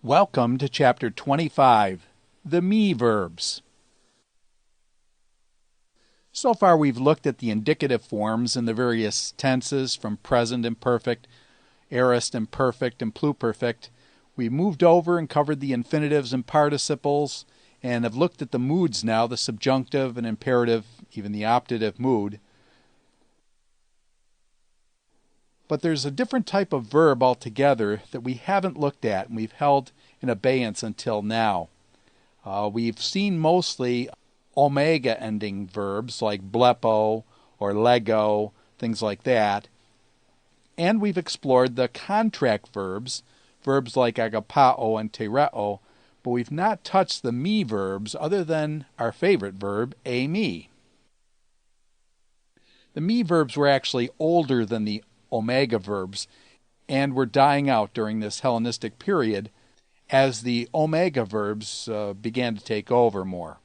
Welcome to Chapter 25, the Mi Verbs. So far we've looked at the indicative forms in the various tenses from present imperfect, aorist imperfect, and pluperfect. We moved over and covered the infinitives and participles, and have looked at the moods now, the subjunctive and imperative, even the optative mood. But there's a different type of verb altogether that we haven't looked at, and we've held in abeyance until now. We've seen mostly omega-ending verbs like blepo or lego, things like that. And we've explored the contract verbs, verbs like agapao and tereo, but we've not touched the mi verbs other than our favorite verb, ami. The mi verbs were actually older than the omega verbs and were dying out during this Hellenistic period as the omega verbs began to take over more.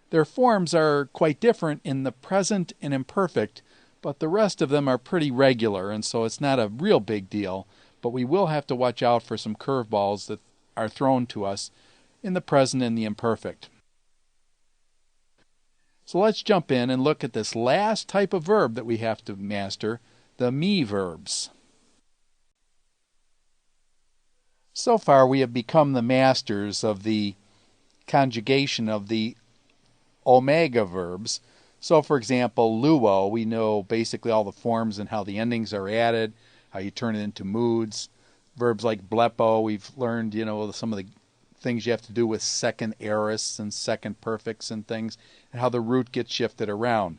Their forms are quite different in the present and imperfect, but the rest of them are pretty regular, and so it's not a real big deal, but we will have to watch out for some curveballs that are thrown to us in the present and the imperfect. So let's jump in and look at this last type of verb that we have to master, the mi verbs. So far we have become the masters of the conjugation of the omega verbs. So for example, luo, we know basically all the forms and how the endings are added, how you turn it into moods. Verbs like blepo, we've learned, some of the things you have to do with second aorists and second perfects and things, and how the root gets shifted around.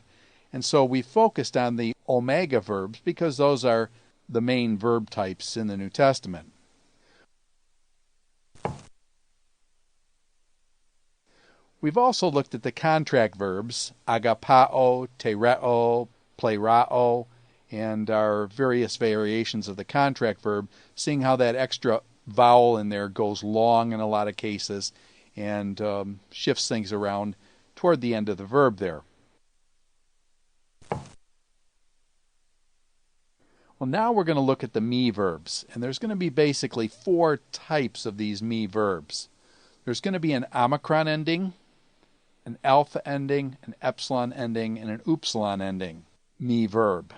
And so we focused on the omega verbs because those are the main verb types in the New Testament. We've also looked at the contract verbs, agapao, tereo, plerao, and our various variations of the contract verb, seeing how that extra vowel in there goes long in a lot of cases and shifts things around toward the end of the verb there. Well, now we're going to look at the mi verbs, and there's going to be basically four types of these mi verbs. There's going to be an omicron ending, an alpha ending, an epsilon ending, and an upsilon ending mi verb.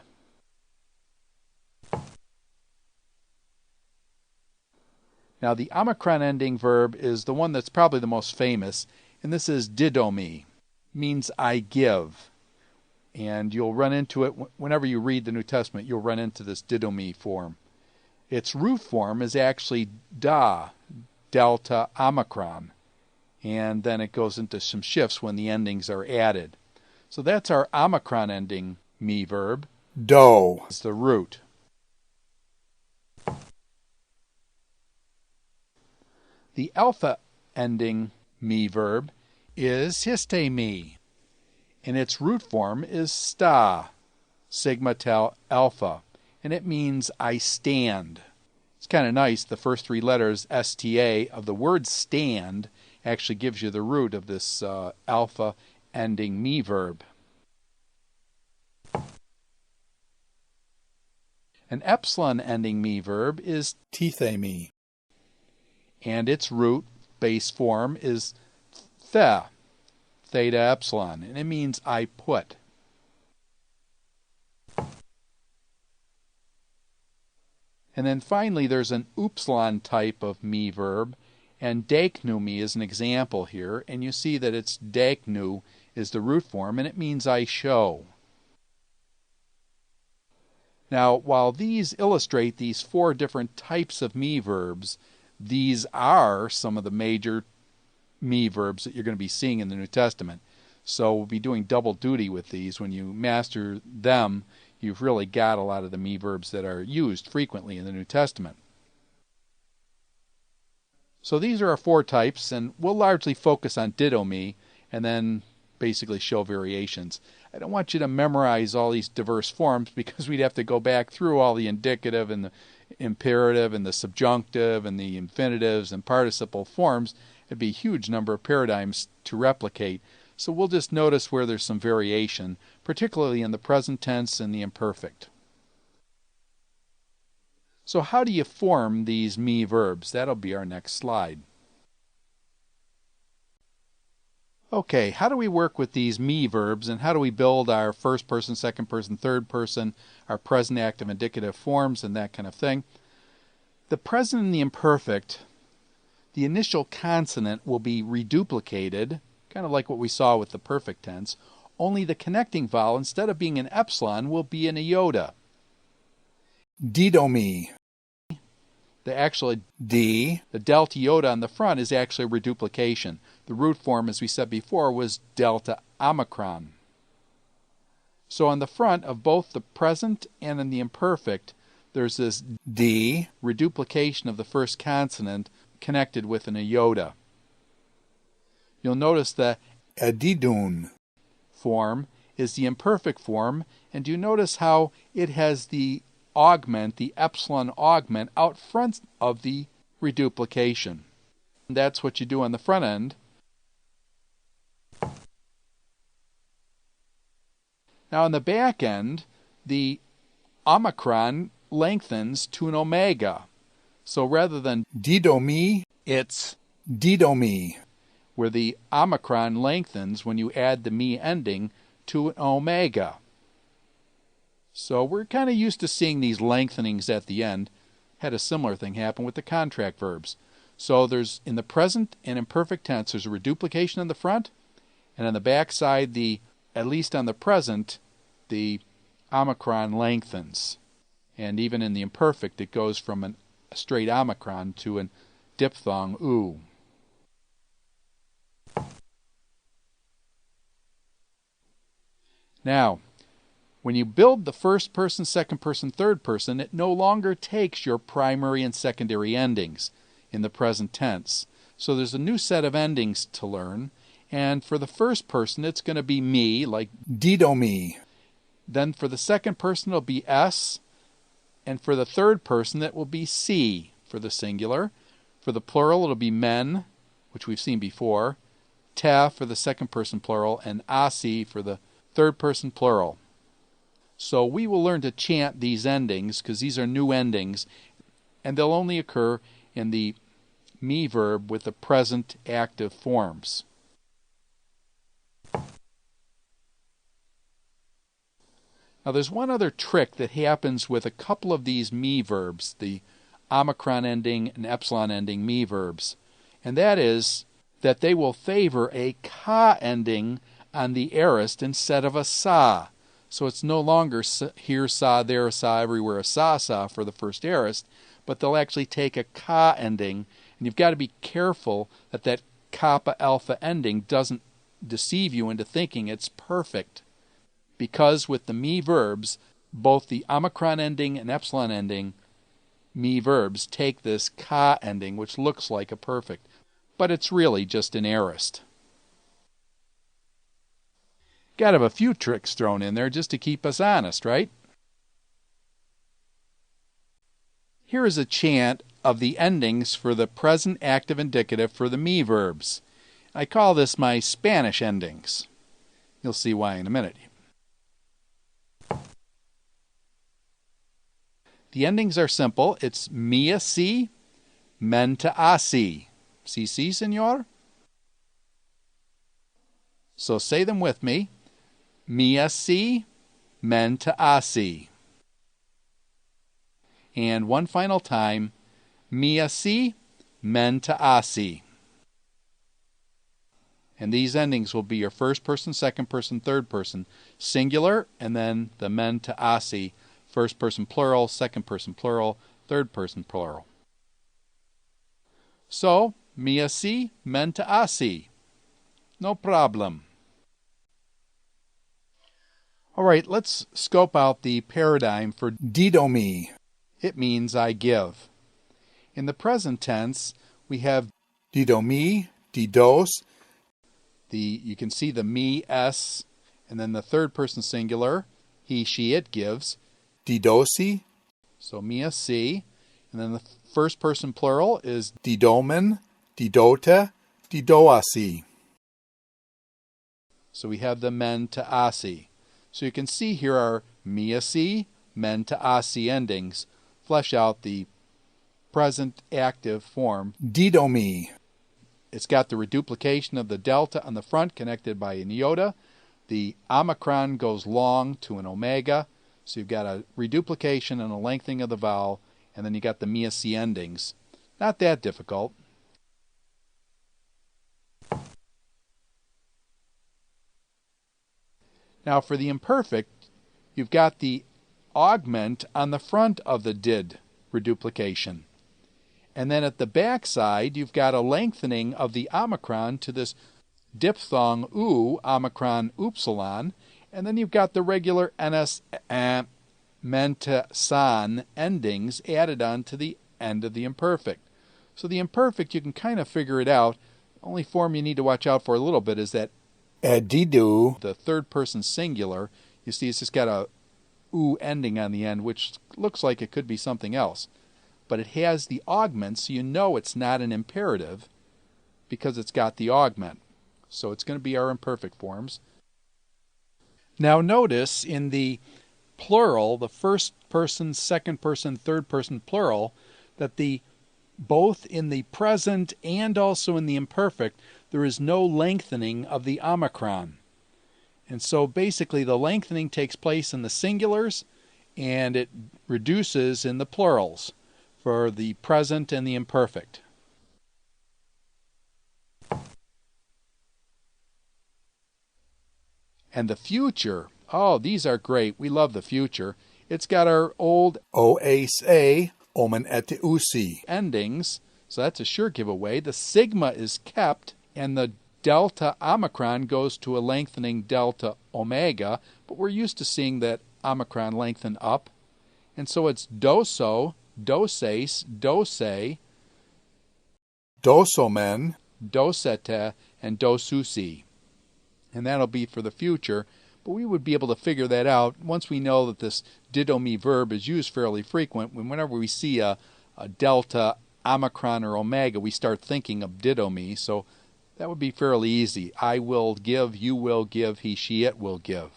Now the omicron ending verb is the one that's probably the most famous, and this is didomi, means I give. And you'll run into it whenever you read the New Testament, you'll run into this didomi form. Its root form is actually da, delta, omicron, and then it goes into some shifts when the endings are added. So that's our omicron ending mi verb. Do is the root. The alpha ending mi verb is histemi, and its root form is sta, sigma tau alpha, and it means I stand. It's kind of nice, the first three letters, sta, of the word stand actually gives you the root of this alpha ending mi verb. An epsilon ending mi verb is tithemi, and its root base form is theta epsilon, and it means I put. And then finally there's an upsilon type of mi verb, and daknumi is an example here, and you see that it's daknu is the root form, and it means I show. Now, while these illustrate these four different types of mi verbs, these are some of the major mi verbs that you're going to be seeing in the New Testament. So we'll be doing double duty with these. When you master them, you've really got a lot of the mi verbs that are used frequently in the New Testament. So these are our four types, and we'll largely focus on didomi and then basically show variations. I don't want you to memorize all these diverse forms because we'd have to go back through all the indicative and the imperative and the subjunctive and the infinitives and participle forms. It'd be a huge number of paradigms to replicate. So we'll just notice where there's some variation, particularly in the present tense and the imperfect. So how do you form these me verbs? That'll be our next slide. Okay, how do we work with these me verbs, and how do we build our first person, second person, third person, our present active indicative forms, and that kind of thing? The present and the imperfect, the initial consonant will be reduplicated, kind of like what we saw with the perfect tense, only the connecting vowel, instead of being an epsilon, will be an iota. Didomi. The actual D, the delta iota on the front, is actually a reduplication. The root form, as we said before, was delta omicron. So on the front of both the present and in the imperfect, there's this D, reduplication of the first consonant, connected with an iota. You'll notice the Adidun form is the imperfect form, and do you notice how it has the augment, the epsilon augment, out front of the reduplication? And that's what you do on the front end. Now on the back end, the omicron lengthens to an omega. So rather than Didomi, it's Didomi. where the omicron lengthens when you add the me ending to an omega. So we're kind of used to seeing these lengthenings at the end. Had a similar thing happen with the contract verbs. So there's, in the present and imperfect tense, there's a reduplication on the front, and on the back side, at least on the present, the omicron lengthens. And even in the imperfect, it goes from a straight omicron to an diphthong oo. Now, when you build the first person, second person, third person, it no longer takes your primary and secondary endings in the present tense. So there's a new set of endings to learn, and for the first person, it's going to be me, like Didomi. Then for the second person, it'll be S, and for the third person, it will be C for the singular. For the plural, it'll be men, which we've seen before, te for the second person plural, and asi for the third person plural. So we will learn to chant these endings because these are new endings, and they'll only occur in the me verb with the present active forms. Now there's one other trick that happens with a couple of these me verbs, the omicron ending and epsilon ending me verbs, and that is that they will favor a ka ending on the aorist instead of a sa. So it's no longer here sa, there sa, everywhere a sa for the first aorist, but they'll actually take a ka ending, and you've got to be careful that that kappa alpha ending doesn't deceive you into thinking it's perfect. Because with the me verbs, both the omicron ending and epsilon ending me verbs take this ka ending, which looks like a perfect, but it's really just an aorist. Got to have a few tricks thrown in there just to keep us honest, right? Here is a chant of the endings for the present active indicative for the me verbs. I call this my Spanish endings. You'll see why in a minute. The endings are simple. It's me así, mente así. Sí, sí, señor? So say them with me. Me así, mente así. And one final time. Me así, mente así. And these endings will be your first person, second person, third person, singular, and then the mente así, first person plural, second person plural, third person plural. So, me así, mente así. No problem. All right, let's scope out the paradigm for Didomi. it means I give. In the present tense, we have Didomi, Didos, you can see the me, s, and then the third person singular, he, she, it gives. Didosi, So me así, and then the first person plural is Didomen, Didota, Didoasi. so we have the mente así. So you can see here are me así, mente así endings flesh out the present active form. Didomi. It's got the reduplication of the delta on the front connected by an iota. The omicron goes long to an omega. So you've got a reduplication and a lengthening of the vowel, and then you got the mi-c endings. Not that difficult. Now for the imperfect, you've got the augment on the front of the did reduplication. And then at the back side, you've got a lengthening of the omicron to this diphthong oo, omicron upsilon, and then you've got the regular ns ment san endings added on to the end of the imperfect. So the imperfect, you can kind of figure it out. The only form you need to watch out for a little bit is that Edidu. the third person singular. You see it's just got a oo ending on the end, which looks like it could be something else. But it has the augment, so you know it's not an imperative because it's got the augment. So it's going to be our imperfect forms. Now notice in the plural, the first person, second person, third person plural, that both in the present and also in the imperfect, there is no lengthening of the omicron. And so basically the lengthening takes place in the singulars and it reduces in the plurals for the present and the imperfect. And the future, oh, these are great. We love the future. It's got our old Oase. Omen eteusi. endings, so that's a sure giveaway. The sigma is kept, and the delta omicron goes to a lengthening delta omega, but we're used to seeing that omicron lengthen up. And so it's doso, doses, dose, Dosomen. dosete, and dosusi. And that'll be for the future, but we would be able to figure that out once we know that this didomi verb is used fairly frequent. Whenever we see a delta, omicron, or omega, we start thinking of didomi, so that would be fairly easy. I will give, you will give, he, she, it will give.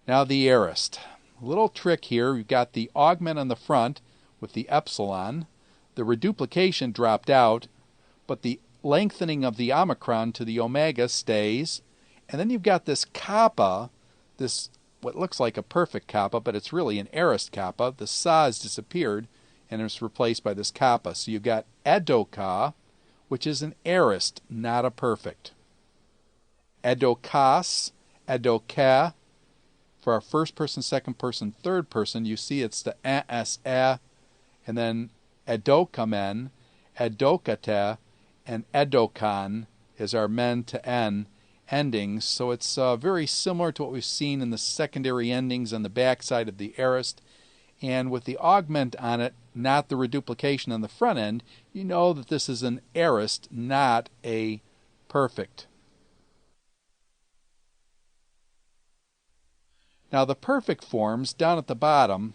Now the aorist. A little trick here. We've got the augment on the front with the epsilon. The reduplication dropped out, but the lengthening of the omicron to the omega stays. And then you've got this kappa, this what looks like a perfect kappa, but it's really an aorist kappa. The sa has disappeared and it's replaced by this kappa. So you've got edoka, which is an aorist, not a perfect. Edokas, edoke. For our first person, second person, third person, you see it's the s, and then edokamen, edokate, and edokan is our men to n endings. So it's very similar to what we've seen in the secondary endings on the backside of the aorist. And with the augment on it, not the reduplication on the front end, you know that this is an aorist, not a perfect. Now the perfect forms down at the bottom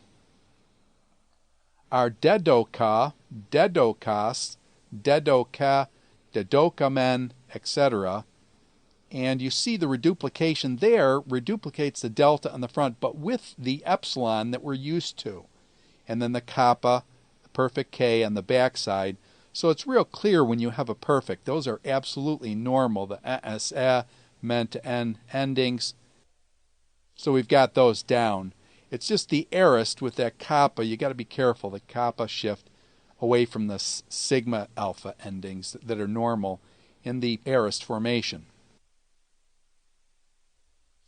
are dedoka, dedokas, dedoka, dedokamen, etc. And you see the reduplication there reduplicates the delta on the front, but with the epsilon that we're used to. And then the kappa, the perfect K on the backside. So it's real clear when you have a perfect. Those are absolutely normal, the s, meant to n endings. So we've got those down. It's just the aorist with that kappa. You got to be careful. The kappa shift away from the sigma alpha endings that are normal in the aorist formation.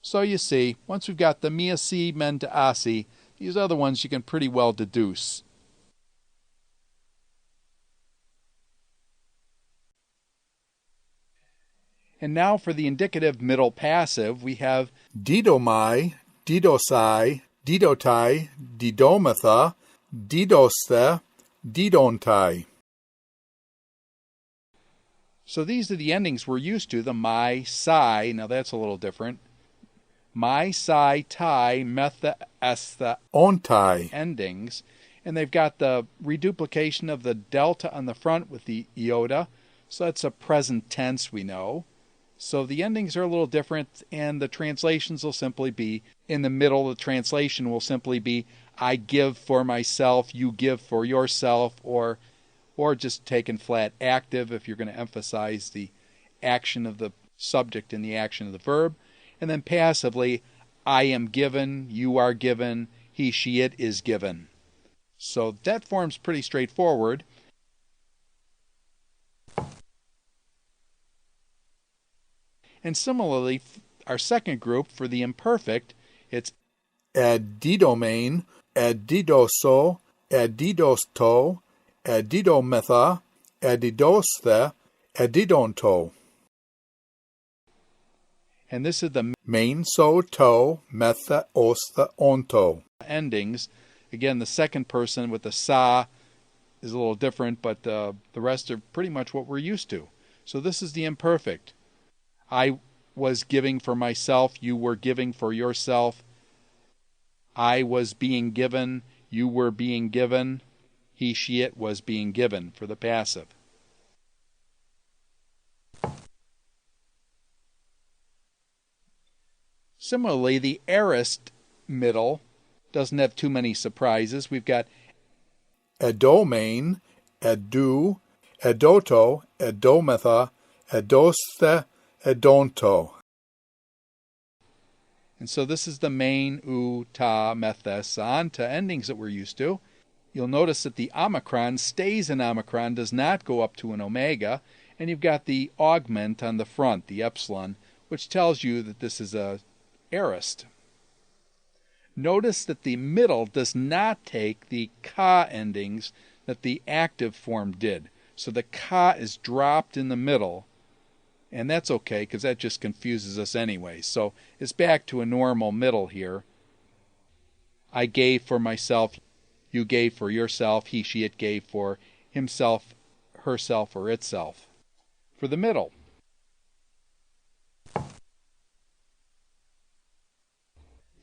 So you see, once we've got the mi-c, men to asi, these other ones you can pretty well deduce. And now for the indicative middle passive, we have Didomai, didosai, didotai, didomatha, didosthe, didontai. So these are the endings we're used to, the my, psi. Now that's a little different. My, psi, tai, metha, estha, Ontai. endings. And they've got the reduplication of the delta on the front with the iota. So that's a present tense, we know. So the endings are a little different, and the translations will simply be, in the middle, the translation will simply be, I give for myself, you give for yourself, or just taken flat active if you're going to emphasize the action of the subject and the action of the verb. And then passively, I am given, you are given, he, she, it is given. So that form's pretty straightforward. And similarly, our second group for the imperfect, it's adidomain, adidoso, adidosto, adidometha, adidosthe, adidonto. And this is the Main, so, to, metha, osthe, onto. endings. Again, the second person with the sa is a little different, but the rest are pretty much what we're used to. So this is the imperfect. I was giving for myself, you were giving for yourself. I was being given, you were being given. He, she, it was being given for the passive. Similarly, the aorist middle doesn't have too many surprises. We've got Edomain, edu, edoto, edometha, edosthe, edonto. And so this is the main u, ta, metha, san, ta endings that we're used to. You'll notice that the omicron stays in omicron, does not go up to an omega, and you've got the augment on the front, the epsilon, which tells you that this is a aorist. Notice that the middle does not take the ka endings that the active form did. So the ka is dropped in the middle, and that's okay because that just confuses us anyway. So it's back to a normal middle here. I gave for myself, you gave for yourself, he, she, it gave for himself, herself, or itself. For the middle.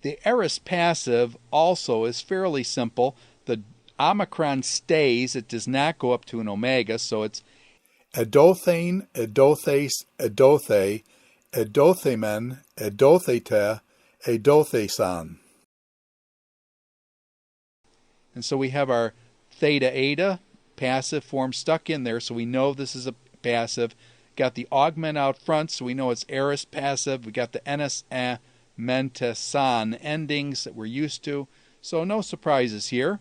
The aorist passive also is fairly simple. The omicron stays. It does not go up to an omega, so it's Edothane, edothes, edothe, edothemen, edothete, edothesan. and so we have our theta eta passive form stuck in there, so we know this is a passive. Got the augment out front, so we know it's aorist passive. We got the ns, menta, san endings that we're used to, so no surprises here.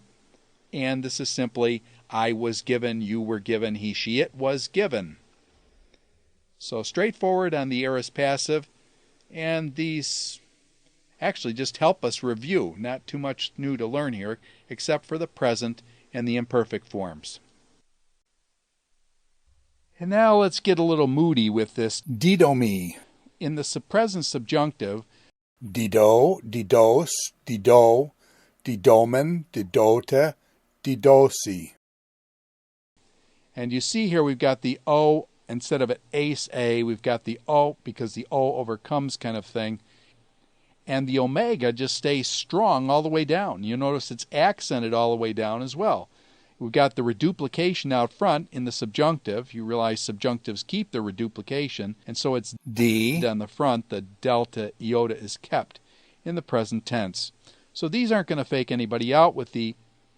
And this is simply I was given, you were given, he, she, it was given. So straightforward on the aorist passive, and these actually just help us review. Not too much new to learn here, except for the present and the imperfect forms. And now let's get a little moody with this. Didomi. In the present subjunctive, Dido, didos, dido, didomen, didote, didosi. and you see here we've got the O instead of an ace A, we've got the O because the O overcomes kind of thing. And the omega just stays strong all the way down. You notice it's accented all the way down as well. We've got the reduplication out front in the subjunctive. You realize subjunctives keep the reduplication, and so it's D on the front. The delta iota is kept in the present tense. So these aren't going to fake anybody out. With the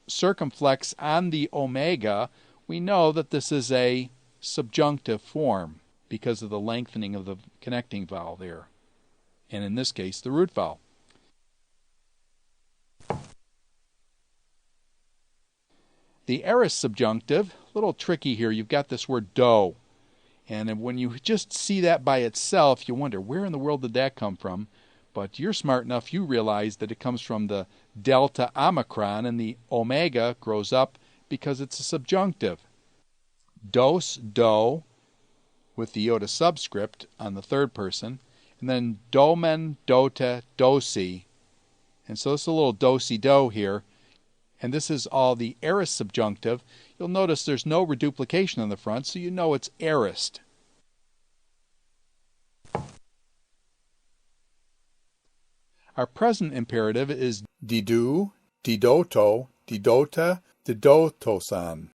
circumflex on the omega, we know that this is a subjunctive form because of the lengthening of the connecting vowel there, and in this case the root vowel. The aorist subjunctive, a little tricky here. You've got this word do, and when you just see that by itself, you wonder where in the world did that come from. But you're smart enough, you realize that it comes from the delta omicron, and the omega grows up because it's a subjunctive. Dos, do, with the iota subscript on the third person, and then domen, dote, dosi. And so it's a little do-si-do here. And this is all the aorist subjunctive. You'll notice there's no reduplication on the front, so you know it's aorist. Our present imperative is didu, didoto, didota, didotosan.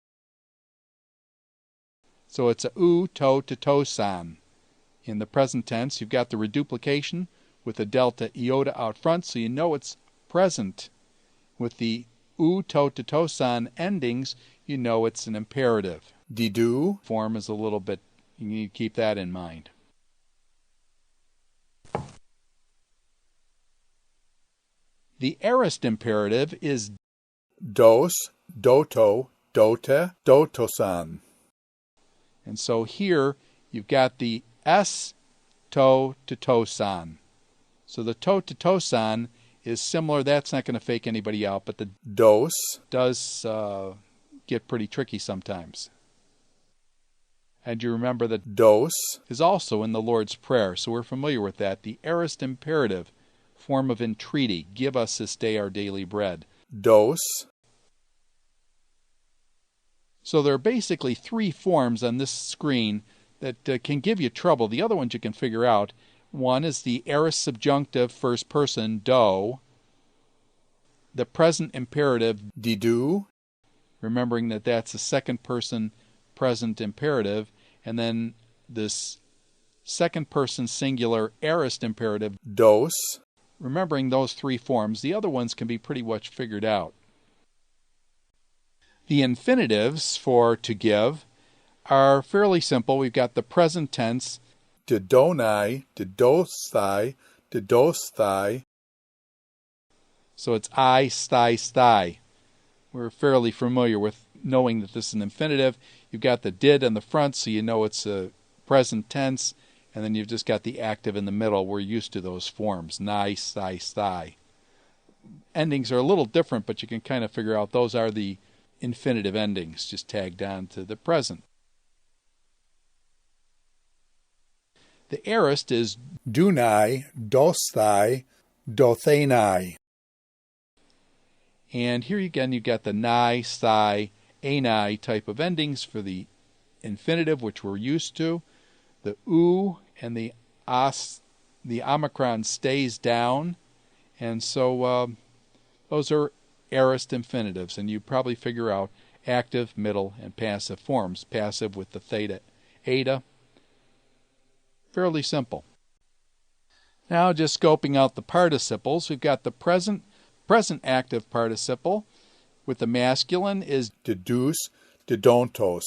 so it's a u, to, to, to-san In the present tense, you've got the reduplication with the delta iota out front, so you know it's present. With the u, to, tosan endings, you know it's an imperative. Didu. Form is a little bit, you need to keep that in mind. The aorist imperative is Dos, doto, dote, dotosan. And so here you've got the S, to, tosan. So the to, tosan is similar. That's not going to fake anybody out, but the Dos does get pretty tricky sometimes. And you remember that dos is also in the Lord's Prayer, so we're familiar with that. The aorist imperative, form of entreaty, give us this day our daily bread. dos. So there are basically three forms on this screen that can give you trouble. The other ones you can figure out. One is the aorist subjunctive first person, do. The present imperative, Didu. remembering that that's a second person present imperative. And then this second person singular aorist imperative, Dos. remembering those three forms. The other ones can be pretty much figured out. The infinitives for to give are fairly simple. We've got the present tense, Didonai, didosthai, didosthai. so it's I, stai, stai. We're fairly familiar with knowing that this is an infinitive. You've got the did in the front, so you know it's a present tense, and then you've just got the active in the middle. We're used to those forms, nai, stai, stai. Endings are a little different, but you can kind of figure out those are the infinitive endings, just tagged on to the present. The aorist is Dunai, dosthai, dothenai. And here again you've got the nai, stai, anai type of endings for the infinitive, which we're used to. The u and the as, the omicron stays down. And so those are aorist infinitives. And you probably figure out active, middle, and passive forms. Passive with the theta, eta. Fairly simple. Now just scoping out the participles, we've got the present active participle with the masculine is Didus, didontos.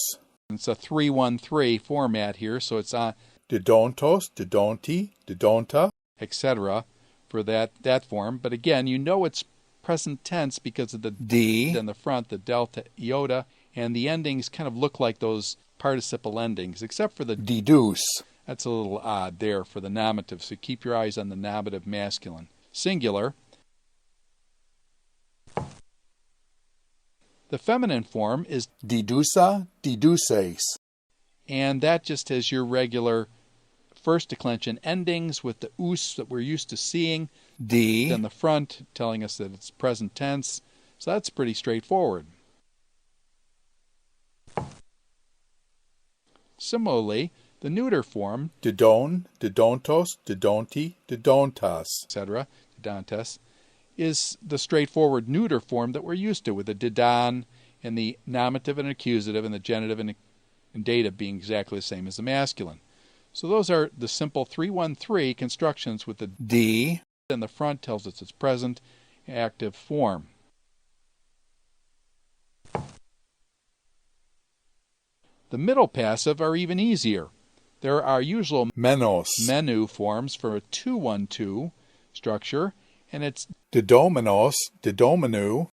it's a 3-1-3 format here, so it's on Didontos, didonti, didonta. etc. for that form. But again, you know it's present tense because of the D in the front, the delta iota, and the endings kind of look like those participle endings, except for the didus. That's a little odd there for the nominative, so keep your eyes on the nominative masculine. Singular. The feminine form is Didusa, diduses. and that just has your regular first declension endings with the us that we're used to seeing. D Then the front telling us that it's present tense. So that's pretty straightforward. Similarly, the neuter form, didon, didontos, didonti, didontas. etc., didontes, is the straightforward neuter form that we're used to with the didon and the nominative and accusative and the genitive and dative being exactly the same as the masculine. So those are the simple 3-1-3 constructions with the D in the front tells us it's present active form. The middle passive are even easier. There are usual menos, menu forms for a 2-1-2 structure, and it's didomenos, didomenu.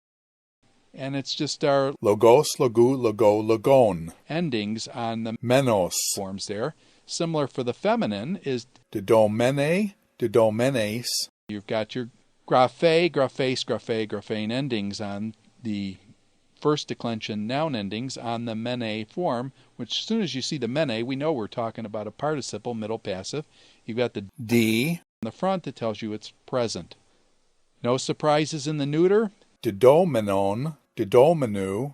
And it's just our Logos, logu, logo, logon. endings on the Menos. forms there. Similar for the feminine is Didomene, didomenes. you've got your graphe, graphes, graphe, graphane endings on the first declension noun endings on the mene form, which as soon as you see the mene, we know we're talking about a participle, middle passive. You've got the D in the front that tells you it's present. No surprises in the neuter. didomenon, didomenu.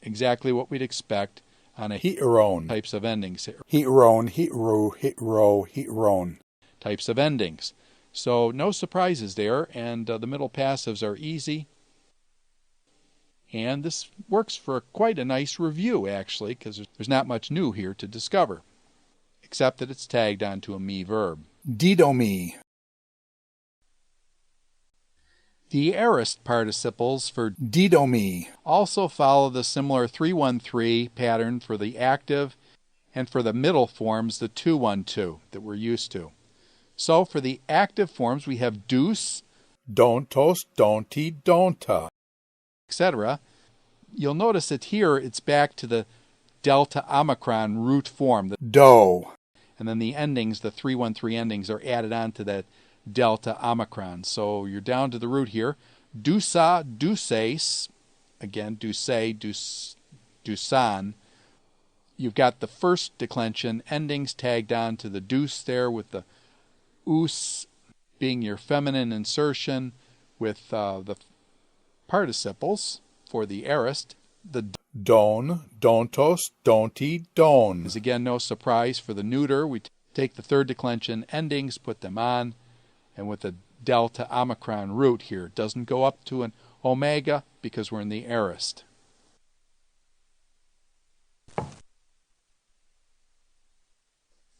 Exactly what we'd expect on a Heteron. types of endings here. Heteron, hetero, hetero, heteron. Types of endings. So no surprises there, and the middle passives are easy. And this works for quite a nice review, actually, because there's not much new here to discover. except that it's tagged onto a me verb. didomi, The aorist participles for didomi, also follow the similar 3-1-3 pattern for the active, and for the middle forms the 2-1-2 that we're used to. So for the active forms we have deuce, dontos, donti, donta, etc. You'll notice that here it's back to the delta omicron root form, do, and then the endings, the 3-1-3 endings, are added on to that delta omicron. So you're down to the root here. Dusa, duces, again, duce, dusan. You've got the first declension endings tagged on to the deuce there, with the us being your feminine insertion, with the participles for the aorist. The don, dontos, donti, don, is again no surprise for the neuter. We take the third declension endings, put them on, and with the delta omicron root here, it doesn't go up to an omega because we're in the aorist.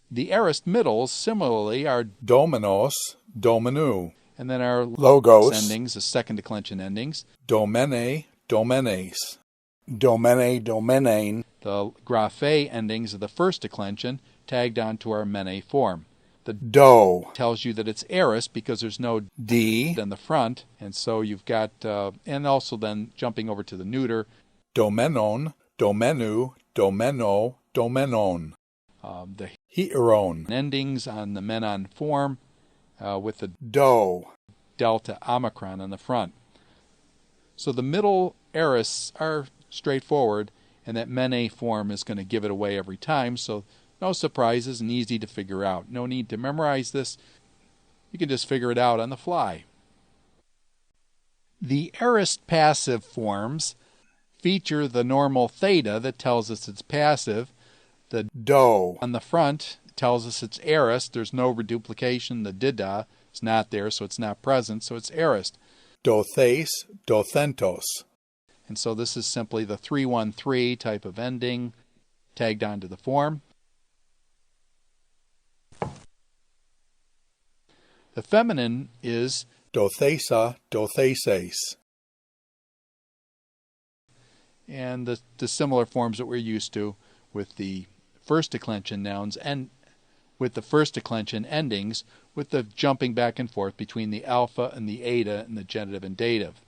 The aorist middles similarly are dominos, dominu, and then our logos, endings, the second declension endings. domene, domenes, domene, domenein, The graphe endings of the first declension tagged onto our mene form. The do, tells you that it's aorist because there's no d, in the front, and so you've got, and also then jumping over to the neuter, domenon, domenu, domeno, domenon, the heteron, endings on the menon form with the do, delta omicron on the front. So the middle aorists are straightforward, and that mene form is going to give it away every time, so no surprises and easy to figure out. No need to memorize this. You can just figure it out on the fly. The aorist passive forms feature the normal theta that tells us it's passive. The do, on the front tells us it's aorist. There's no reduplication. The dida is not there, so it's not present, so it's aorist. dothes, dothentos, And so this is simply the 3-1-3 type of ending tagged onto the form. The feminine is dothesa, dotheses, and the similar forms that we're used to with the first declension nouns and with the first declension endings, with the jumping back and forth between the alpha and the eta and the genitive and dative.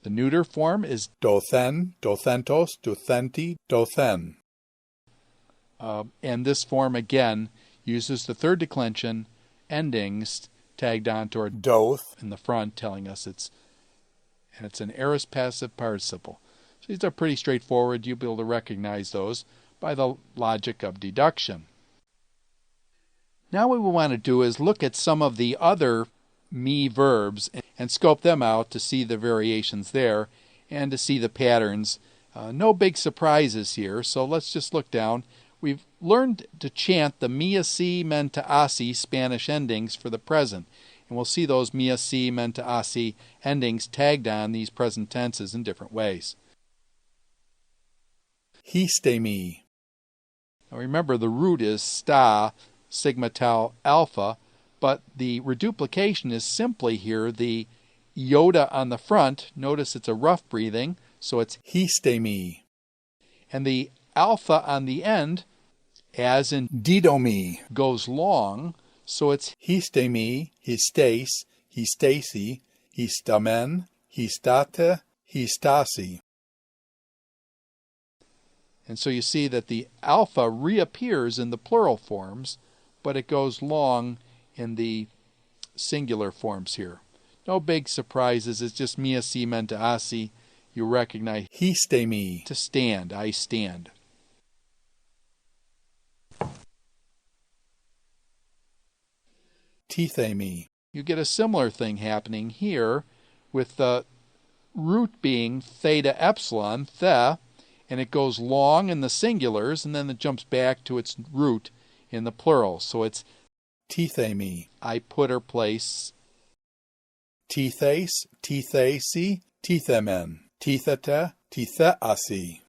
The neuter form is dothen, dothentos, dothenti, dothen, and this form again uses the third declension endings tagged onto our doth, in the front, telling us it's an aorist passive participle. So these are pretty straightforward. You'll be able to recognize those by the logic of deduction. Now what we want to do is look at some of the other me verbs and scope them out to see the variations there and to see the patterns. No big surprises here, so let's just look down. We've learned to chant the mia si, menta asi Spanish endings for the present. And we'll see those mia si, menta asi endings tagged on these present tenses in different ways. histe me, Now remember, the root is sta, sigma tau alpha, but the reduplication is simply here the iota on the front. Notice it's a rough breathing, so it's histe me, and the alpha on the end, as in didomi, goes long, so it's histe me, histes, histasi, histamen, histate, histasi. and so you see that the alpha reappears in the plural forms, but it goes long in the singular forms here. No big surprises. It's just mia si, menta asi. You recognize histe me, to stand. I stand. tithe me, You get a similar thing happening here with the root being theta epsilon, the, and it goes long in the singulars, and then it jumps back to its root in the plural. So it's tithe me, I put or place. tithes, tithesi, tithemen, tithete, titheasi.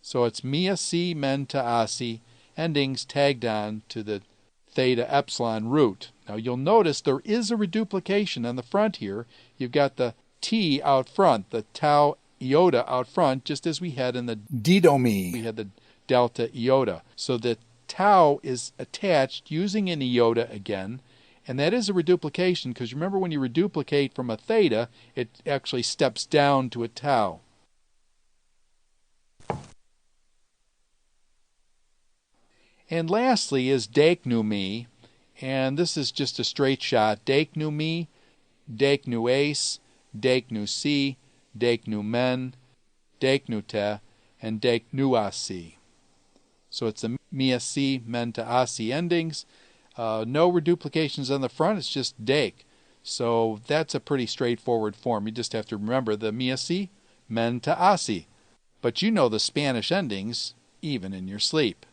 So it's mia si, men ta asi, endings tagged on to the theta epsilon root. Now you'll notice there is a reduplication on the front here. You've got the t out front, the tau iota out front, just as we had in the didomi, we had the delta iota. So the tau is attached using an iota again, and that is a reduplication because remember when you reduplicate from a theta, it actually steps down to a tau. And lastly is deknumi, and this is just a straight shot. Deknumi, deknuace, deknusi, deknumen, deknute, and deknuasi. So it's the mia si, men ta asi endings. No reduplications on the front, it's just dek. So that's a pretty straightforward form. You just have to remember the mia si, men ta asi. But you know the Spanish endings even in your sleep.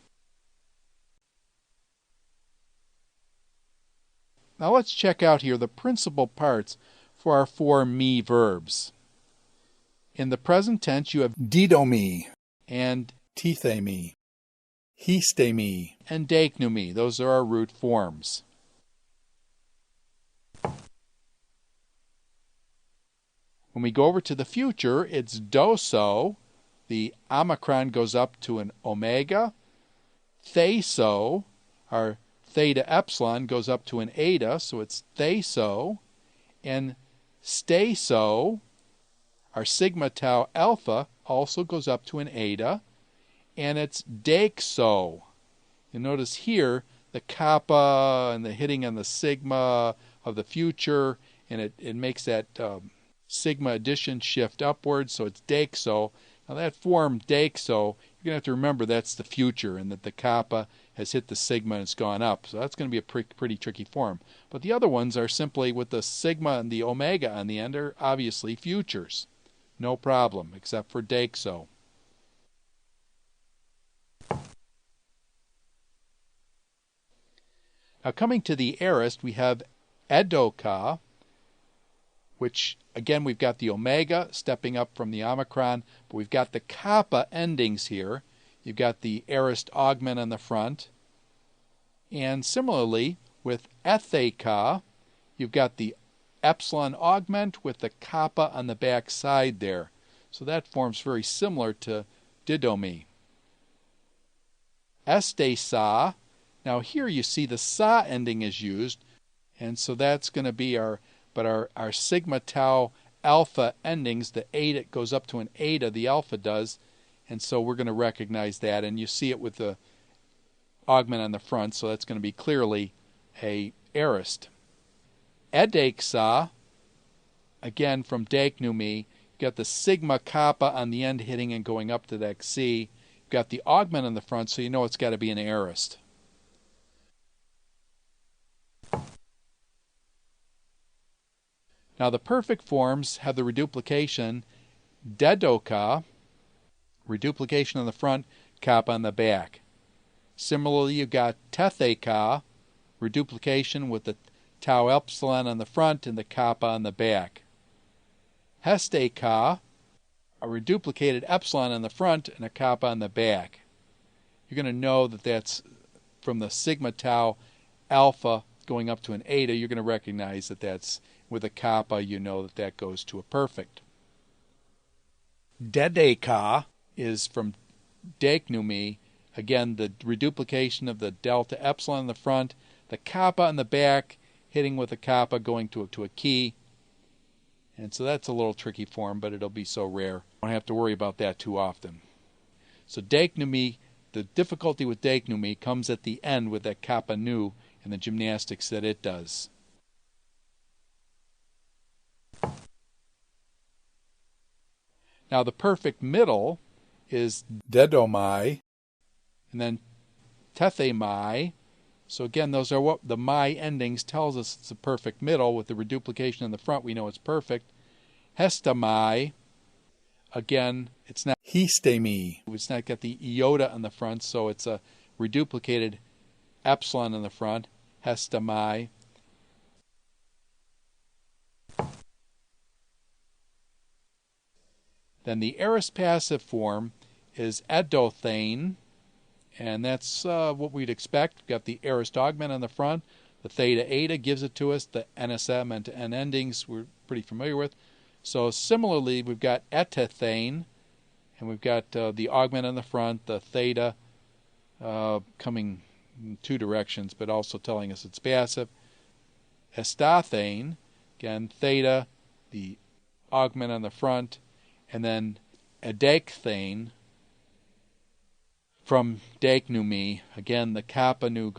Now let's check out here the principal parts for our 4 mi verbs. In the present tense you have didomi, and tithemi, histemi, and deknumi. Those are our root forms. When we go over to the future, it's doso. The omicron goes up to an omega. Theso, our theta epsilon goes up to an eta, so it's theso. And steso, our sigma tau alpha, also goes up to an eta. And it's dekso. You notice here the kappa and the hitting on the sigma of the future, and it makes that sigma addition shift upwards, so it's dekso. Now that form dekso, you're going to have to remember that's the future and that the kappa has hit the sigma and it's gone up. So that's going to be a pretty tricky form. But the other ones are simply with the sigma and the omega on the end are obviously futures. No problem, except for dekso. Now coming to the aorist, we have edoka, which again we've got the omega stepping up from the omicron, but we've got the kappa endings here. You've got the aorist augment on the front. And similarly with etheka, you've got the epsilon augment with the kappa on the back side there. So that forms very similar to didomi. Estesa, now here you see the sa ending is used, and so that's going to be our sigma tau alpha endings, the eta goes up to an eta, the alpha does, and so we're going to recognize that, and you see it with the augment on the front, so that's going to be clearly a aorist. Edeksa, again from deknumi, you've got the sigma kappa on the end hitting and going up to that C. You've got the augment on the front, so you know it's got to be an aorist. Now the perfect forms have the reduplication dedoka, reduplication on the front, kappa on the back. Similarly, you've got tetheka, reduplication with the tau epsilon on the front and the kappa on the back. Hesteka, a reduplicated epsilon on the front and a kappa on the back. You're going to know that that's from the sigma tau alpha going up to an eta. You're going to recognize that that's with a kappa, you know that that goes to a perfect. Dedeka is from deknumi. Again, the reduplication of the delta epsilon in the front, the kappa on the back, hitting with a kappa going to a key. And so that's a little tricky form, but it'll be so rare. I don't have to worry about that too often. So deknumi, the difficulty with deknumi comes at the end with that kappa nu and the gymnastics that it does. Now the perfect middle is dedomai, and then tethemai. So again, those are what the mai endings tells us it's a perfect middle. With the reduplication in the front, we know it's perfect. Hestamai, again, it's not histemi, it's not got the iota on the front, so it's a reduplicated epsilon in the front. Hestamai. Then the aorist passive form is edothane, and that's what we'd expect. We've got the aorist augment on the front. The theta eta gives it to us. The NSM and N endings we're pretty familiar with. So similarly, we've got etathane, and we've got the augment on the front, the theta coming in two directions, but also telling us it's passive. Estathane, again, theta, the augment on the front, and then edekthane from deichnume, again the kappa nu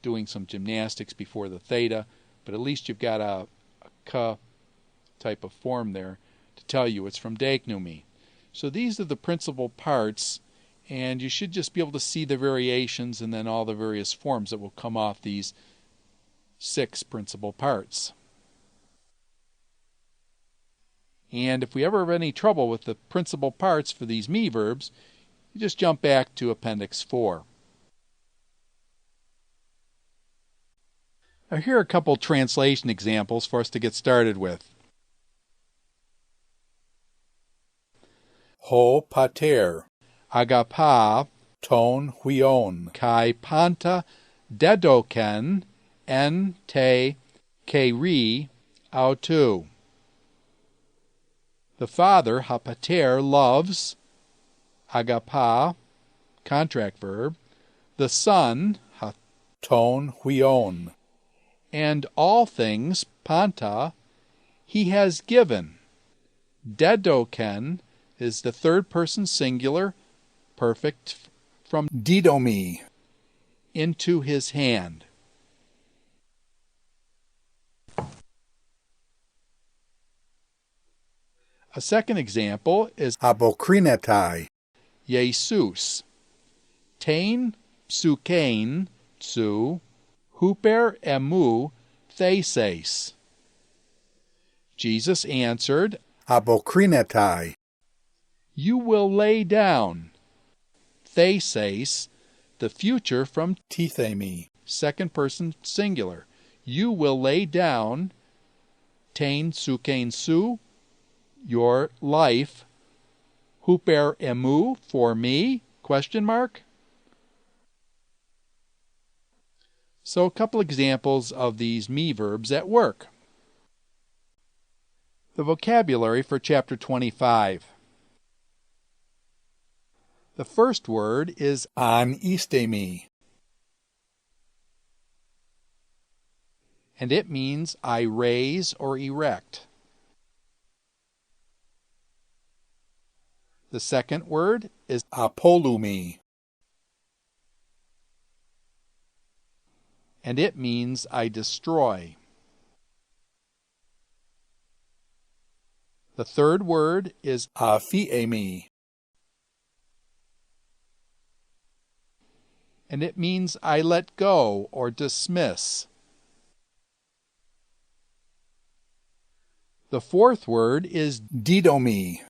doing some gymnastics before the theta, but at least you've got a ka type of form there to tell you it's from deichnume. So these are the principal parts, and you should just be able to see the variations and then all the various forms that will come off these 6 principal parts. And if we ever have any trouble with the principal parts for these Mi verbs, you just jump back to Appendix 4. Now here are a couple translation examples for us to get started with. Ho pater, Agapa ton huion, kai panta dedoken en te keri autu. The father, hapater, loves, agapa, contract verb, the son, ton huion, and all things, panta, he has given. Dedoken is the third person singular, perfect, from didomi, into his hand. A second example is abokrinetai, Jesus. Tain psukein tsu huper emu theses. Jesus answered, abokrinetai, you will lay down. Theses, the future from tithemi, second person singular. You will lay down, tain psukein su, your life, huper emu, for me, question mark. So a couple examples of these Mi verbs at work. The vocabulary for chapter 25. The first word is an istemi, and it means I raise or erect. The second word is apolumi, and it means I destroy. The third word is aphiemi, and it means I let go or dismiss. The fourth word is didomi,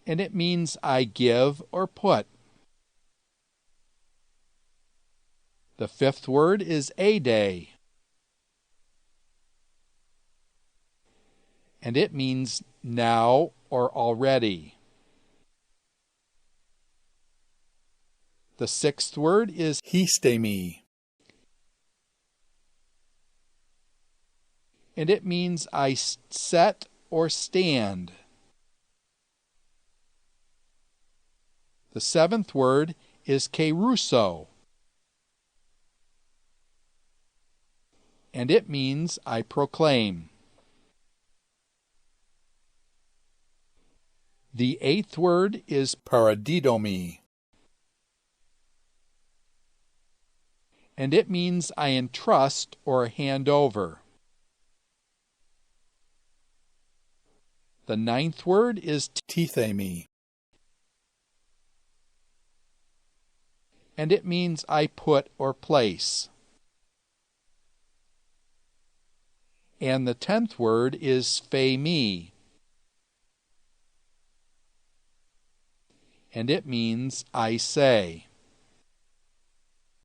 and it means I give or put. The fifth word is ade, and it means now or already. The sixth word is histemi, and it means I set or stand. The seventh word is keruso, and it means I proclaim. The eighth word is paradidomi, and it means I entrust or hand over. The ninth word is tithemi, and it means I put or place. And the 10th word is phemi, and it means I say.